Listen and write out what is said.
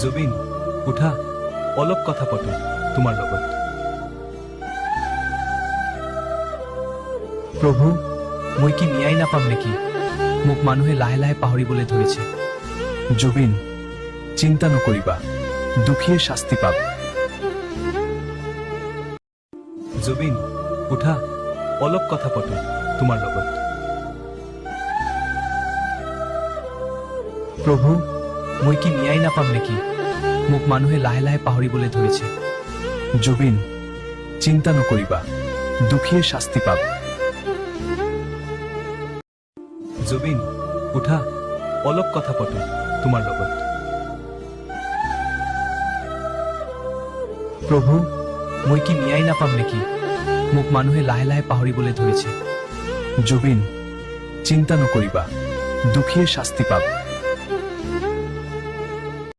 জুবিন উঠা অলপ কথা পাতো তোমাৰ লগত। প্ৰভু মই কি ন্যায় নাপাম নেকি? মোক মানুহে লাহে লাহে পাহৰিবলৈ ধৰিছে। জুবিন চিন্তা নকৰিবা, দুখীয়ে শাস্তি পাব। জুবিন উঠা অলপ কথা পাতো তোমাৰ লগত। প্ৰভু মই কি ন্যায় নাপাম নেকি? মোক মানুহে লাহে লাহে পাহৰিবলৈ ধৰিছে। জুবিন চিন্তা নকৰিবা, দুখীয়ে শাস্তি পাব। জুবিন উঠা অলপ কথা পাতো তোমাৰ লগত। প্ৰভু মই কি ন্যায় নাপাম নেকি? মোক মানুহে লাহে লাহে পাহৰিবলৈ ধৰিছে। জুবিন চিন্তা নকৰিবা, দুখীয়ে শাস্তি পাব।